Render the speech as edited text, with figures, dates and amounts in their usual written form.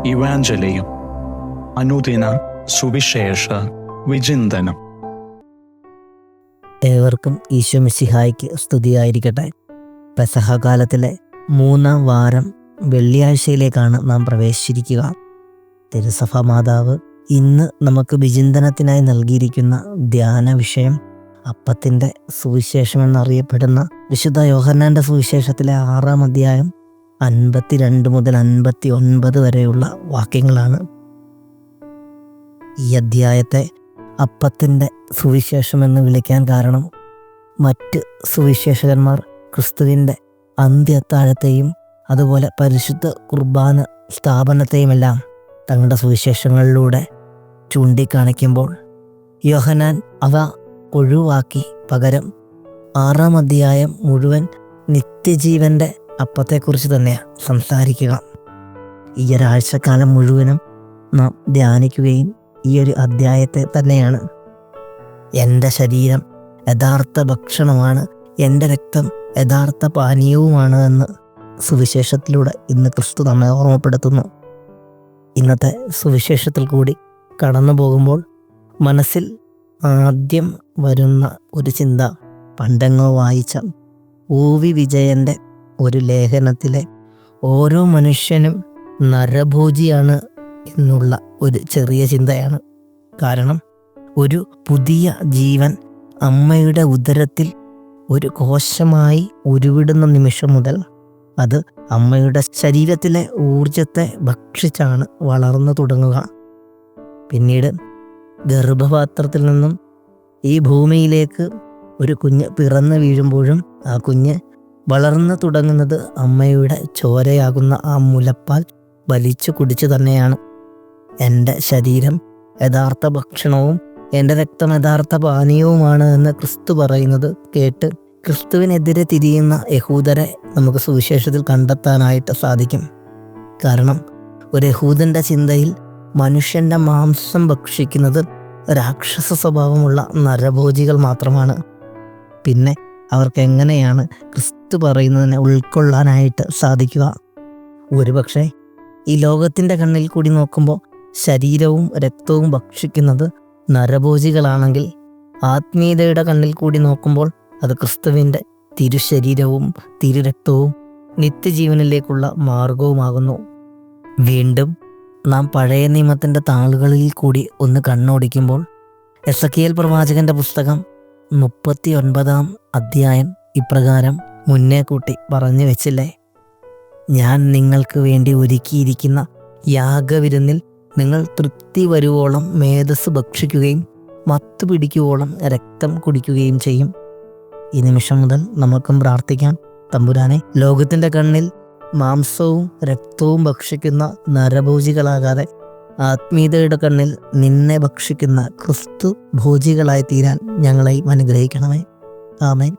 ഇവാഞ്ചലിയും അനുദിന സുവിശേഷ വിചിന്തനം. ഏവർക്കും ഈശോ മിശിഹായ്ക്ക് സ്തുതിയായിരിക്കട്ടെ. പെസഹകാലത്തിലെ 3-ാം വാരം വെള്ളിയാഴ്ചയിലേക്കാണ് നാം പ്രവേശിച്ചിരിക്കുക. തിരുസഭ മാതാവ് ഇന്ന് നമുക്ക് വിചിന്തനത്തിനായി നൽകിയിരിക്കുന്ന ധ്യാന വിഷയം അപ്പത്തിൻ്റെ സുവിശേഷം എന്നറിയപ്പെടുന്ന വിശുദ്ധ യോഹന്നാൻ്റെ സുവിശേഷത്തിലെ 6-ാം അധ്യായം 52 മുതൽ 59 വരെയുള്ള വാക്യങ്ങളാണ്. ഈ അധ്യായത്തെ അപ്പത്തിൻ്റെ സുവിശേഷം എന്ന് വിളിക്കാൻ കാരണം മറ്റ് സുവിശേഷകന്മാർ ക്രിസ്തുവിൻ്റെ അന്ത്യത്താഴത്തെയും അതുപോലെ പരിശുദ്ധ കുർബാന സ്ഥാപനത്തെയുമെല്ലാം തങ്ങളുടെ സുവിശേഷങ്ങളിലൂടെ ചൂണ്ടിക്കാണിക്കുമ്പോൾ യോഹന്നാൻ അവ ഒഴിവാക്കി പകരം 6-ാം അധ്യായം മുഴുവൻ നിത്യജീവൻ്റെ അപ്പത്തെക്കുറിച്ച് തന്നെയാണ് സംസാരിക്കുക. ഈ ഒരാഴ്ചക്കാലം മുഴുവനും നാം ധ്യാനിക്കുകയും ഈ ഒരു അധ്യായത്തെ തന്നെയാണ്. എൻ്റെ ശരീരം യഥാർത്ഥ ഭക്ഷണമാണ്, എൻ്റെ രക്തം യഥാർത്ഥ പാനീയവുമാണ് എന്ന് സുവിശേഷത്തിലൂടെ ഇന്ന് ക്രിസ്തു നമ്മെ ഓർമ്മപ്പെടുത്തുന്നു. ഇന്നത്തെ സുവിശേഷത്തിൽ കൂടി കടന്നു പോകുമ്പോൾ മനസ്സിൽ ആദ്യം വരുന്ന ഒരു ചിന്ത പണ്ടെങ്ങോ വായിച്ച OV വിജയൻ്റെ ഒരു ലേഖനത്തിലെ ഓരോ മനുഷ്യനും നരഭോജിയാണ് എന്നുള്ള ഒരു ചെറിയ ചിന്തയാണ്. കാരണം ഒരു പുതിയ ജീവൻ അമ്മയുടെ ഉദരത്തിൽ ഒരു കോശമായി ഉരുവിടുന്ന നിമിഷം മുതൽ അത് അമ്മയുടെ ശരീരത്തിലെ ഊർജത്തെ ഭക്ഷിച്ചാണ് വളർന്നു തുടങ്ങുക. പിന്നീട് ഗർഭപാത്രത്തിൽ നിന്നും ഈ ഭൂമിയിലേക്ക് ഒരു കുഞ്ഞ് പിറന്നു വീഴുമ്പോഴും ആ കുഞ്ഞ് വളർന്നു തുടങ്ങുന്നത് അമ്മയുടെ ചോരയാകുന്ന ആ മുലപ്പാൽ വലിച്ചു കുടിച്ചു തന്നെയാണ്. എൻ്റെ ശരീരം യഥാർത്ഥ ഭക്ഷണവും എൻ്റെ രക്തം യഥാർത്ഥ പാനീയവുമാണ് എന്ന് ക്രിസ്തു പറയുന്നത് കേട്ട് ക്രിസ്തുവിനെതിരെ തിരിയുന്ന യഹൂദരെ നമുക്ക് സുവിശേഷത്തിൽ കണ്ടെത്താനായിട്ട് സാധിക്കും. കാരണം ഒരു യഹൂദൻ്റെ ചിന്തയിൽ മനുഷ്യൻ്റെ മാംസം ഭക്ഷിക്കുന്നത് രാക്ഷസ സ്വഭാവമുള്ള നരഭോജികൾ മാത്രമാണ്. പിന്നെ അവർക്ക് എങ്ങനെയാണ് ക്രിസ്തു പറയുന്നതിനെ ഉൾക്കൊള്ളാനായിട്ട് സാധിക്കുക? ഒരുപക്ഷെ ഈ ലോകത്തിൻ്റെ കണ്ണിൽ കൂടി നോക്കുമ്പോൾ ശരീരവും രക്തവും ഭക്ഷിക്കുന്നത് നരഭോജികളാണെങ്കിൽ ആത്മീയതയുടെ കണ്ണിൽ കൂടി നോക്കുമ്പോൾ അത് ക്രിസ്തുവിൻ്റെ തിരുശരീരവും തിരുരക്തവും നിത്യജീവനിലേക്കുള്ള മാർഗവുമാകുന്നു. വീണ്ടും നാം പഴയ നിയമത്തിൻ്റെ താളുകളിൽ കൂടി ഒന്ന് കണ്ണോടിക്കുമ്പോൾ എസെക്കിയേൽ പ്രവാചകന്റെ പുസ്തകം 39-ാം അധ്യായം ഇപ്രകാരം മുന്നേ കൂട്ടി പറഞ്ഞു വെച്ചില്ലേ: ഞാൻ നിങ്ങൾക്ക് വേണ്ടി ഒരുക്കിയിരിക്കുന്ന യാഗവിരുന്നിൽ നിങ്ങൾ തൃപ്തി വരുവോളം മേധസ് ഭക്ഷിക്കുകയും മത്തു പിടിക്കുവോളം രക്തം കുടിക്കുകയും ചെയ്യും. ഈ നിമിഷം മുതൽ നമുക്കും പ്രാർത്ഥിക്കാം, തമ്പുരാനെ, ലോകത്തിൻ്റെ കണ്ണിൽ മാംസവും രക്തവും ഭക്ഷിക്കുന്ന നരഭോജികളാകാതെ ആത്മീയതയുടെ കണ്ണിൽ നിന്നെ ഭക്ഷിക്കുന്ന ക്രിസ്തു ഭോജികളായി തീരാൻ ഞങ്ങളെയും അനുഗ്രഹിക്കണമേ. ആമേൻ.